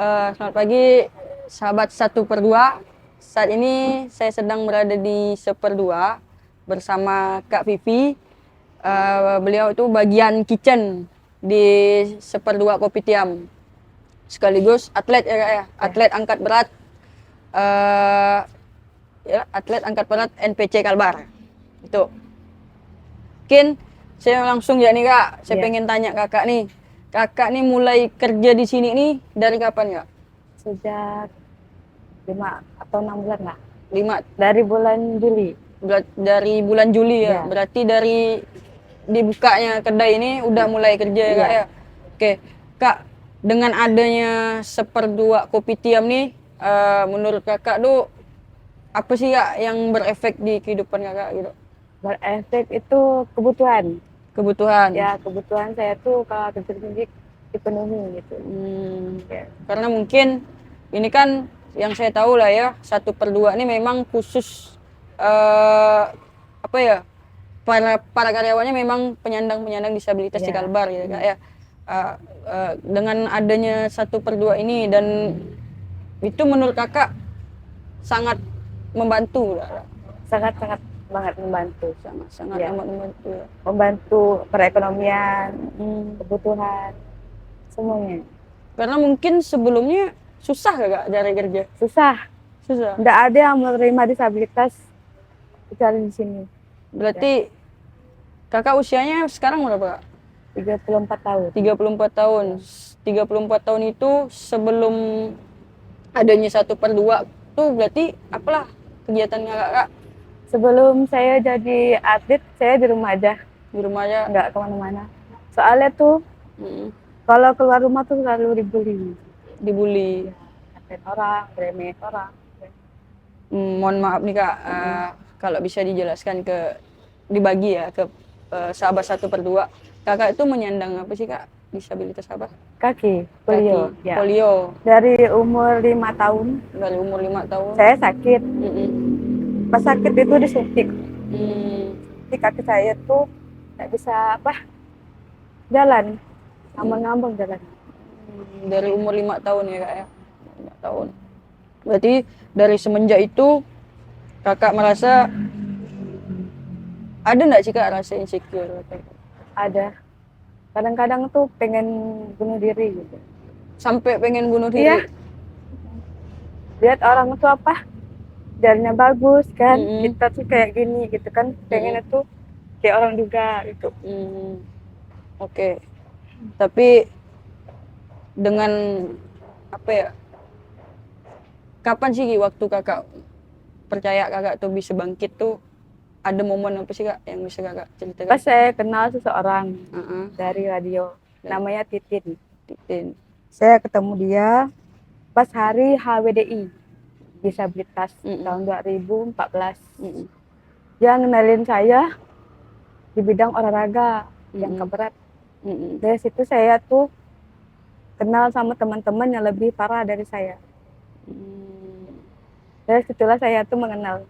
Selamat pagi, sahabat 1/2. Saat ini saya sedang berada di 1/2 bersama Kak Vivi. Beliau itu bagian kitchen di 1/2 Kopitiam. Sekaligus atlet ya Kak ya, atlet angkat berat. eh, Atlet angkat berat NPC Kalbar. Itu. Mungkin saya langsung ya nih Kak, saya Iya. pengen tanya Kakak nih. Kakak nih mulai kerja di sini nih dari kapan Kak? Sejak 5 atau 6 bulan lah. 5 Dari bulan Juli. dari bulan Juli ya. Ya. Berarti dari dibukanya kedai ini udah mulai kerja ya Kak Iya. ya. Oke, Kak, dengan adanya 1/2 Kopitiam nih, menurut Kakak tuh apa sih Kak yang berefek di kehidupan Kakak gitu? Berefek itu kebutuhan. Kebutuhan. Ya, kebutuhan saya tuh kalau kerja tinggi dipenuhi gitu. Ya. Karena mungkin ini kan yang saya tahu lah ya, 1/2 ini memang khusus apa ya, para karyawannya memang penyandang disabilitas di Ya. Kalbar ya Kak ya. Dengan adanya 1/2 ini dan itu menurut Kakak sangat membantu lah. Sangat-sangat banget membantu. Sangat Ya. amat membantu ya. Membantu perekonomian, kebutuhan, semuanya. Karena mungkin sebelumnya susah Kak cari kerja. Susah. Susah. Nggak ada yang menerima disabilitas cari di sini. Berarti Kakak usianya sekarang berapa Kak? 34 tahun. 34 tahun. 34 tahun itu sebelum adanya 1/2 tuh berarti apalah kegiatan Kakak Sebelum saya jadi atlet, saya di rumah aja. di rumah aja? Nggak kemana-mana. Soalnya tuh Mm, kalau keluar rumah tuh selalu dibully. dibully. Ngatain orang, remehin orang. Mohon maaf nih Kak, kalau bisa dijelaskan dibagi ya ke sahabat 1/2. Kakak itu menyandang apa sih Kak? Disabilitas apa? Kaki, polio. Kaki. Ya. Polio. Dari umur 5 tahun, Dari umur 5 tahun. saya sakit. Mm-mm. Pas sakit itu disuntik. Hmm, Di kaki saya tuh nggak bisa jalan. Ngambang-ngambang jalan. dari umur 5 tahun ya Kak ya? 5 tahun. Berarti dari semenjak itu Kakak merasa ada nggak sih Kak rasa insecure? Ada. Kadang-kadang tuh pengen bunuh diri gitu. Sampai pengen bunuh Iya. diri? Lihat orang tuh jalannya bagus kan, Mm-mm. kita tuh kayak gini gitu kan, pengennya tuh kayak orang juga gitu. Oke. Tapi dengan apa ya? Kapan sih waktu Kakak percaya Kakak tuh bisa bangkit tuh? Ada momen apa sih Kak yang bisa Kakak ceritakan? Pas saya kenal seseorang Heeh. dari radio, namanya Titin. Titin. Saya ketemu dia pas hari HWDI disabilitas Mm-mm. tahun 2014. Mm-mm. Dia ngenalin saya di bidang olahraga yang keberat. Mm-mm. Dari situ saya tuh kenal sama teman-teman yang lebih parah dari saya. Dari situlah saya tuh mengenal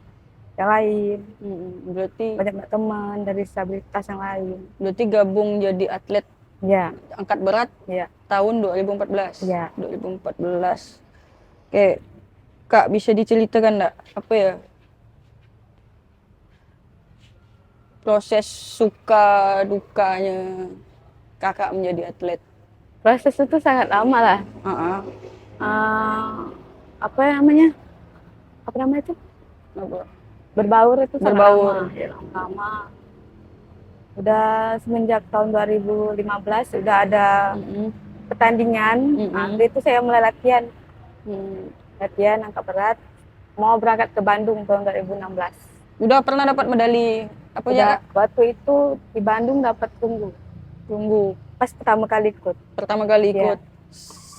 yang lain. Berarti Banyak teman dari disabilitas yang lain. berarti gabung jadi atlet Ya, angkat berat ya, tahun 2014. ya. 2014. Oke. Kak bisa diceritakan enggak apa ya? Proses suka dukanya Kakak menjadi atlet. Proses itu sangat lama lah. Heeh. Apa namanya? Apa namanya itu? Apa? Berbaur itu sangat Berbaur. lama. Ya, lama. Udah semenjak tahun 2015 udah ada pertandingan. Nah, itu saya mulai latihan. Latihan angkat berat. Mau berangkat ke Bandung tahun 2016. Udah pernah dapat medali apa ya? Waktu itu di Bandung dapat tunggu. Pas pertama kali ikut. Pertama kali ikut. Ya.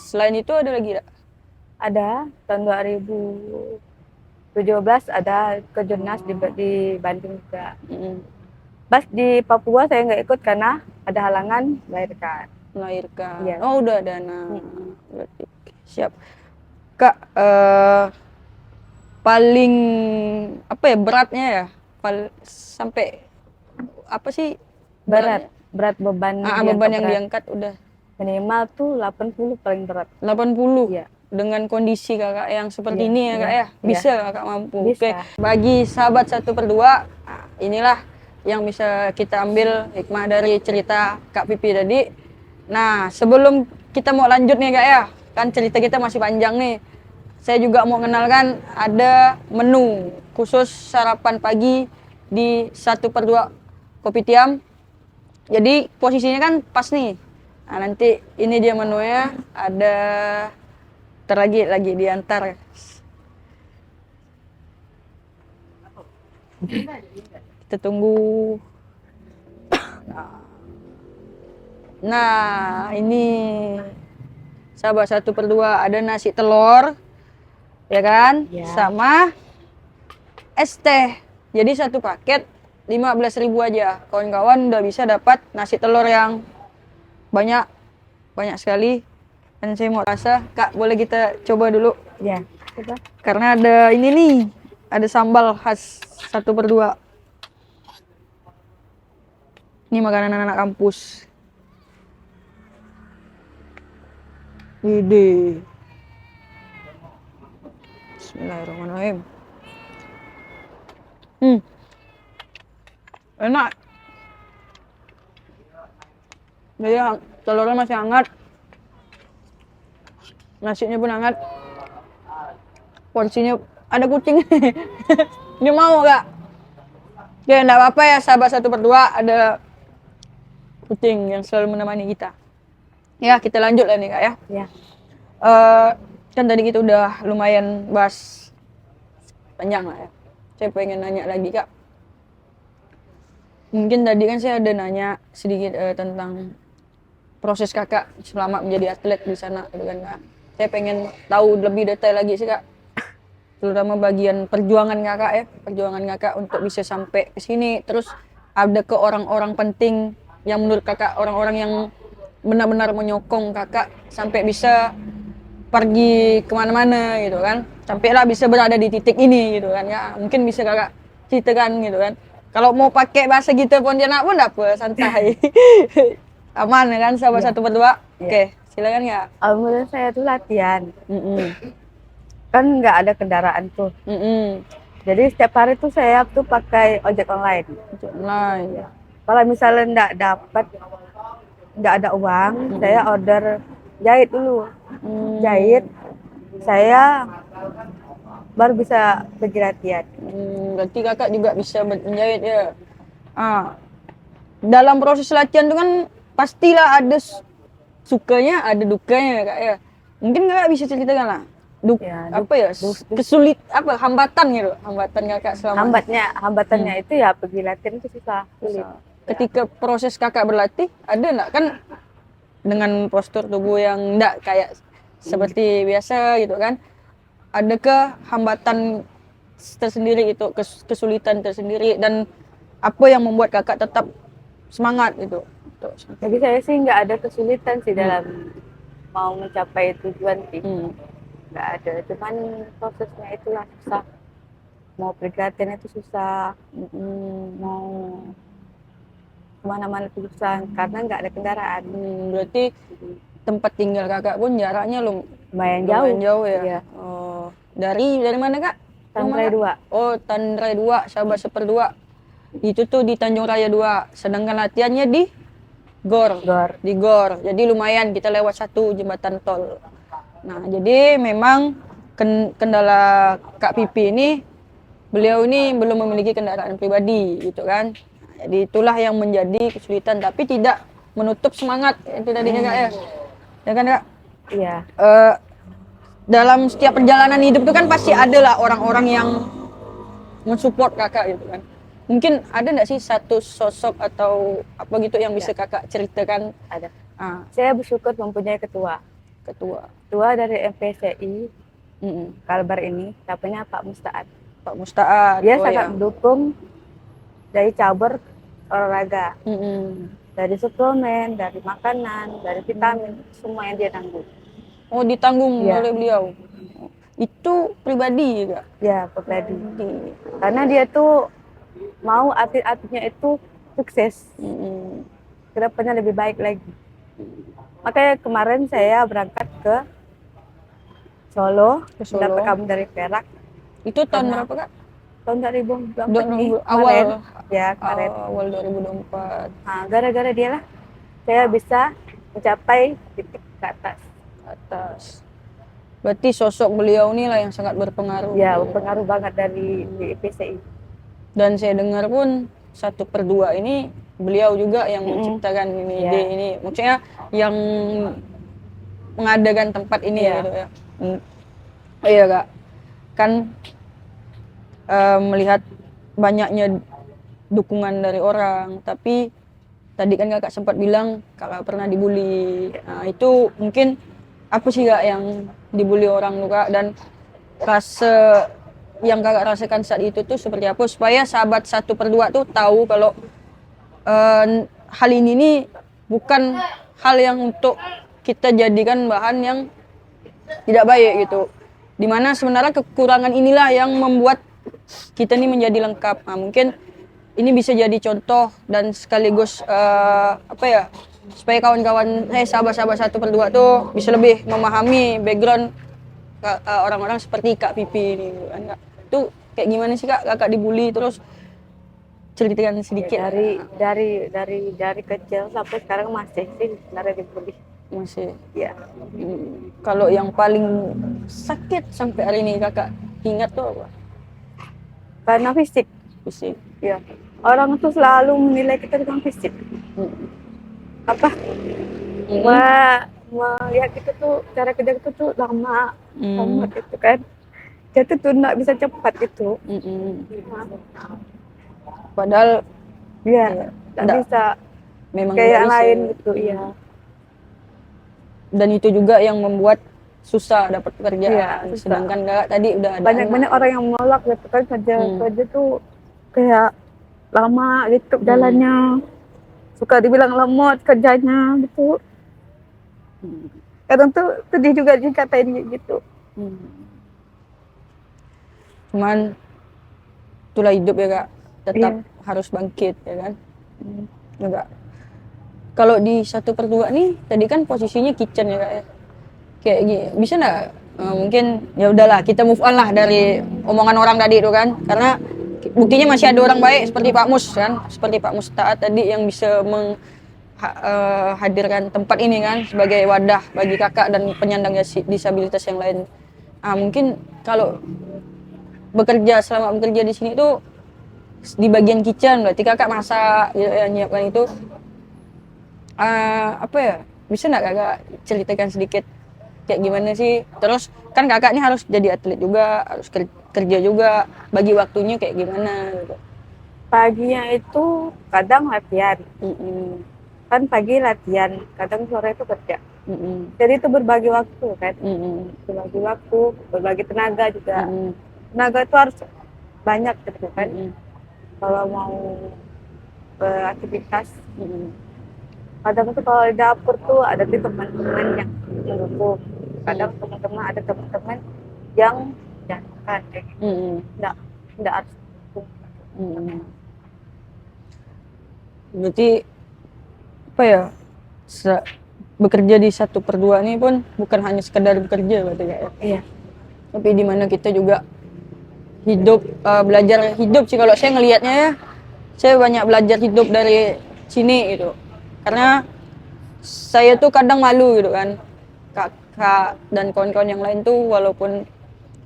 Selain itu ada lagi enggak? Ada tahun 2017 ada kejurnas di Bandung juga. Pas di Papua saya nggak ikut karena ada halangan melahirkan. Iya. Oh udah ada berarti siap. Kak paling apa ya beratnya ya? Sampai apa sih Berat beban beban yang diangkat udah minimal tuh 80 paling berat. 80. Iya. dengan kondisi kakak yang seperti Iya, ini ya kak iya, ya? Bisa kakak mampu. Bisa. Oke, bagi sahabat 1/2, inilah yang bisa kita ambil hikmah dari cerita Kak Pipi tadi. Nah, sebelum kita mau lanjut nih kak ya, kan cerita kita masih panjang nih. Saya juga mau kenalkan ada menu khusus sarapan pagi di 1/2 Kopitiam. Jadi posisinya kan pas nih. Nah, nanti ini dia menunya, ada lagi diantar. Kita tunggu. Nah, ini sahabat 1/2 ada nasi telur, ya kan? Ya. Sama es teh. Jadi satu paket 15.000 aja. Kawan-kawan udah bisa dapat nasi telur yang banyak sekali. Dan saya mau rasa, Kak, boleh kita coba dulu? Ya, coba. Karena ada ini nih, ada sambal khas 1/2. Ini makanan anak-anak kampus. Widih. Bismillahirrahmanirrahim. Enak. Jadi telurnya masih hangat. Nasinya pun hangat. Porsinya ada kucing. Ini mau gak? Ya enggak apa-apa ya sahabat 1/2, ada kucing yang selalu menemani kita. Ya, kita lanjut lah nih kak ya. Ya. Kan tadi kita udah lumayan bahas panjang lah ya. Saya pengen nanya lagi kak. Mungkin tadi kan saya ada nanya sedikit tentang proses kakak selama menjadi atlet di sana, gitu kan kak. Saya pengen tahu lebih detail lagi sih kak. Terutama bagian perjuangan kakak ya, perjuangan kakak untuk bisa sampai ke sini. Terus ada ke orang-orang penting yang menurut kakak orang-orang yang benar-benar menyokong kakak sampai bisa pergi kemana-mana gitu kan, sampailah bisa berada di titik ini gitu kan ya. Mungkin bisa kakak ceritakan gitu kan. Kalau mau pakai bahasa gitu Pontianak pun apa, santai. Aman ya kan sahabat 1/2. Oke, silakan ya. Menurut saya tuh latihan. Kan nggak ada kendaraan tuh. Jadi setiap hari tuh saya tuh pakai ojek online. Online. Kalau misalnya nggak ada uang, saya order jahit dulu. Jahit, saya baru bisa pergi latihan. Berarti kakak juga bisa menjahit ya. Dalam proses latihan itu kan pastilah ada sukanya, ada dukanya kak ya. Mungkin kakak bisa ceritakan lah. Kesulit apa hambatan gitu, hambatan kakak selama Hambatannya itu ya pergi latihan itu susah, sulit. Ketika proses kakak berlatih, ada enggak kan dengan postur tubuh yang enggak kayak seperti biasa gitu kan, adakah hambatan tersendiri itu, kesulitan tersendiri, dan apa yang membuat kakak tetap semangat gitu? Jadi saya sih nggak ada kesulitan sih dalam mau mencapai tujuan sih. Nggak ada, cuman prosesnya itulah susah. Mau pergi latihan itu susah, mau kemana-mana itu susah karena nggak ada kendaraan. Berarti tempat tinggal kakak pun jaraknya lumayan jauh ya? Iya. Oh, dari mana kak? Tandrai 2. Oh, Tandrai 2, sahabat 1/2. Itu tuh di Tanjung Raya 2. Sedangkan latihannya di Gor. Di Gor. Jadi lumayan, kita lewat satu jembatan tol. Nah, jadi memang kendala Kak Pipi ini, beliau ini belum memiliki kendaraan pribadi gitu kan. Jadi itulah yang menjadi kesulitan, tapi tidak menutup semangat itu tadinya kak ya. Ya kan kak? Iya. Dalam setiap perjalanan hidup itu kan pasti ada lah orang-orang yang mensupport kakak gitu kan. Mungkin ada nggak sih satu sosok atau apa gitu yang bisa kakak ceritakan? Ada. Saya bersyukur mempunyai ketua dari MPCI Kalbar ini, namanya Pak Musta'ad. Dia sangat mendukung dari cabur olahraga, dari suplemen, dari makanan, dari vitamin, semua yang dia tanggung. Oh, ditanggung oleh beliau. Itu pribadi juga? Ya, pribadi. Karena dia tuh mau atlet-atletnya itu sukses, kedepannya lebih baik lagi. Makanya kemarin saya berangkat ke Solo, Ke Solo. dapat kamu dari Perak. Itu tahun Karena- berapa Kak? Tahun 2024 nih, Awal kemarin. Ya, kemarin. awal 2024 Nah, gara-gara dia lah saya bisa mencapai titik ke atas. atas. Berarti sosok beliau ini lah yang sangat berpengaruh. Ya, berpengaruh banget dari PCI. Dan saya dengar pun 1/2 ini beliau juga yang menciptakan ini Ya. ide ini. Maksudnya yang mengadakan tempat ini Ya. gitu ya. Iya Kak. Kan melihat banyaknya dukungan dari orang, tapi tadi kan Kakak sempat bilang Kakak pernah dibully. Nah, itu mungkin apa sih Kak yang dibully orang tuh Kak, dan rasa yang Kakak rasakan saat itu tuh seperti apa supaya sahabat 1/2 tuh tahu kalau hal ini nih bukan hal yang untuk kita jadikan bahan yang tidak baik gitu. Dimana sebenarnya kekurangan inilah yang membuat kita nih menjadi lengkap. Nah, mungkin ini bisa jadi contoh dan sekaligus apa ya, supaya kawan-kawan sahabat-sahabat 1/2 tuh bisa lebih memahami background orang-orang seperti Kak Pipi ini kan Kak. Itu kayak gimana sih Kak Kakak dibully, terus ceritakan sedikit. Ya, dari kecil sampai sekarang masih sih sebenarnya dibully. Masih. Ya. Kalau yang paling sakit sampai hari ini Kakak ingat tuh apa? Karena fisik. Fisik. Ya. Orang tuh selalu menilai kita dengan fisik. Apa? Melihat kita tuh cara kerja kita tuh lama gitu kan. Kita tuh nggak bisa cepat gitu. Padahal ya nggak bisa memang kayak bisa. lain gitu ya. Dan itu juga yang membuat susah dapat pekerjaan. Ya, Sedangkan Kakak tadi udah ada banyak orang yang menolak gitu kan, kerja tuh kayak lama gitu jalannya. Suka dibilang lemot kerjanya gitu. Kadang tuh sedih juga dikatain gitu. Cuman itulah hidup ya Kak, tetap harus bangkit ya kan. Enggak. Kalau di 1/2 nih tadi kan posisinya kitchen ya Kak ya. Kayak gini, bisa nggak mungkin ya udahlah kita move on lah dari omongan orang tadi itu kan, karena buktinya masih ada orang baik seperti Pak Mus kan, seperti Pak Mustaat tadi yang bisa menghadirkan tempat ini kan sebagai wadah bagi kakak dan penyandang disabilitas yang lain. Mungkin kalau selama bekerja di sini tuh di bagian kitchen berarti kakak masak gitu ya, nyiapkan itu apa ya, bisa nggak kakak ceritakan sedikit kayak gimana sih? Terus kan kakak ini harus jadi atlet juga, harus kerja juga, bagi waktunya kayak gimana gitu. Paginya itu kadang latihan, kan pagi latihan, kadang sore itu kerja. Jadi itu berbagi waktu kan, berbagi waktu, berbagi tenaga juga. Tenaga itu harus banyak gitu kan, kalau mau beraktivitas. Kadang tuh kalau di dapur tuh ada tuh teman-teman yang mendukung, kadang teman-teman ada teman-teman yang jangan kayak gitu, nggak harus dukung. Berarti apa ya, bekerja di 1/2 ini pun bukan hanya sekedar bekerja berarti Kak ya? Iya. Tapi di mana kita juga hidup, belajar hidup sih kalau saya ngelihatnya ya. Saya banyak belajar hidup dari sini gitu. Karena saya tuh kadang malu gitu kan. Kakak dan kawan-kawan yang lain tuh walaupun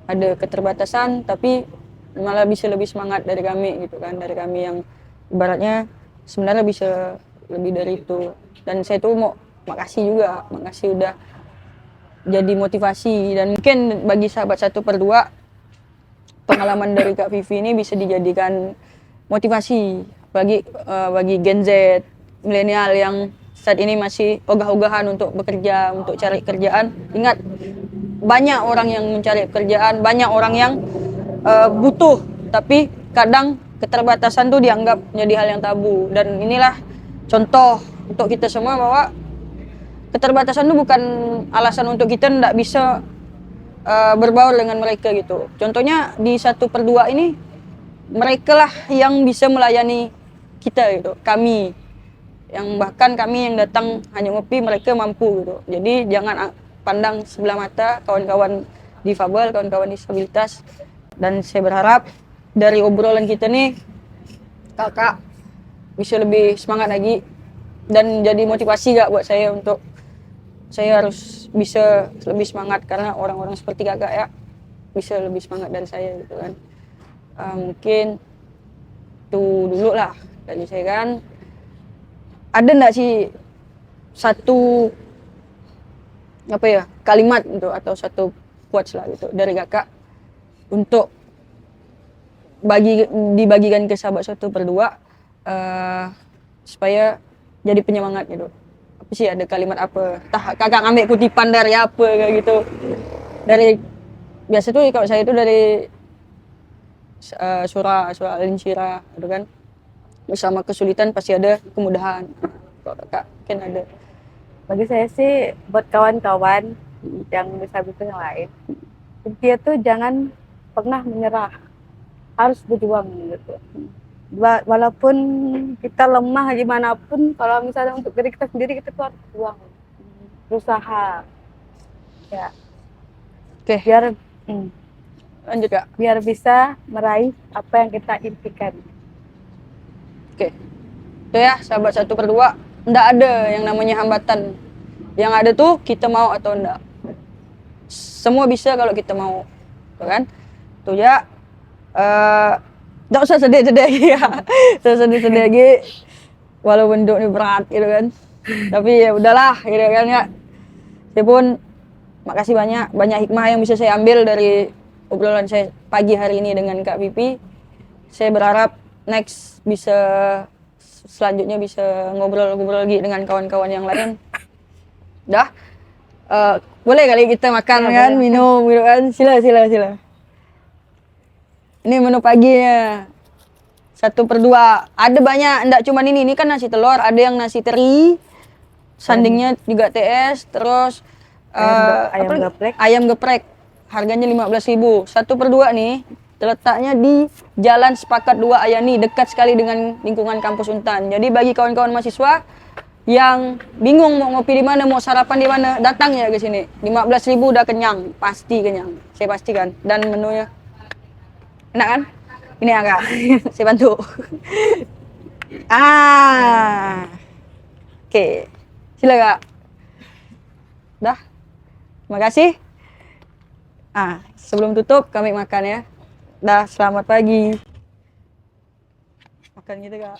ada keterbatasan tapi malah bisa lebih semangat dari kami gitu kan. Dari kami yang ibaratnya sebenarnya bisa lebih dari itu. Dan saya tuh mau makasih udah jadi motivasi. Dan mungkin bagi sahabat 1/2 pengalaman dari Kak Vivi ini bisa dijadikan motivasi bagi Gen Z, milenial yang saat ini masih ogah-ogahan untuk bekerja, untuk cari kerjaan. Ingat, banyak orang yang mencari pekerjaan, banyak orang yang butuh, tapi kadang keterbatasan tuh dianggap menjadi hal yang tabu. Dan inilah contoh untuk kita semua bahwa keterbatasan itu bukan alasan untuk kita tidak bisa berbaur dengan mereka gitu. Contohnya di 1/2 ini mereka lah yang bisa melayani kita gitu. Kami yang bahkan kami yang datang hanya ngopi, mereka mampu gitu. Jadi jangan pandang sebelah mata kawan-kawan difabel, kawan-kawan disabilitas. Dan saya berharap dari obrolan kita nih, kakak bisa lebih semangat lagi dan jadi motivasi gak buat saya untuk saya harus bisa lebih semangat karena orang-orang seperti kakak ya bisa lebih semangat dari saya gitu kan. Mungkin itu dulu lah dari saya kan. Ada nggak sih satu apa ya kalimat untuk atau satu quotes lah gitu dari kakak untuk dibagikan ke sahabat 1/2 supaya jadi penyemangat gitu. Apa sih ada kalimat apa? Tah kakak ngambil kutipan dari apa kayak gitu. Dari biasa tuh kalau saya itu dari surah Al-Insyirah gitu kan. Bersama kesulitan pasti ada kemudahan. Kalau kakak mungkin ada. Bagi saya sih buat kawan-kawan yang disabilitas yang lain, intinya tuh jangan pernah menyerah, harus berjuang gitu. Walaupun kita lemah gimana pun, kalau misalnya untuk diri kita sendiri kita tuh harus berjuang, berusaha ya. Oke. Lanjut kak. Biar bisa meraih apa yang kita impikan. Oke. Itu ya sahabat 1/2, nggak ada yang namanya hambatan. Yang ada tuh kita mau atau enggak. Semua bisa kalau kita mau, tuh kan? Tuh ya. Nggak usah sedih-sedih lagi ya. Nggak usah sedih-sedih lagi. Walaupun hidupnya berat gitu kan. Tapi ya udahlah gitu kan ya. Saya pun makasih banyak hikmah yang bisa saya ambil dari obrolan saya pagi hari ini dengan Kak Pipi. Saya berharap next bisa selanjutnya bisa ngobrol-ngobrol lagi dengan kawan-kawan yang lain. Dah, boleh kali kita makan ya, kan, boleh. Minum gitu kan. Sila. Ini menu paginya 1/2. Ada banyak, enggak cuma ini kan nasi telur, ada yang nasi teri, sandingnya juga TS, terus ayam geprek. Harganya 15.000. 1/2 nih terletaknya di Jalan Sepakat 2 Ayani, dekat sekali dengan lingkungan kampus Untan. Jadi bagi kawan-kawan mahasiswa yang bingung mau ngopi di mana, mau sarapan di mana, datang ya ke sini. 15.000 udah kenyang, pasti kenyang. Saya pastikan. Dan menunya enak kan? Ini ya kak, saya bantu. Oke. Sila kak. Dah. Terima kasih. Sebelum tutup kami makan ya. Dah, selamat pagi. Makan gitu kak.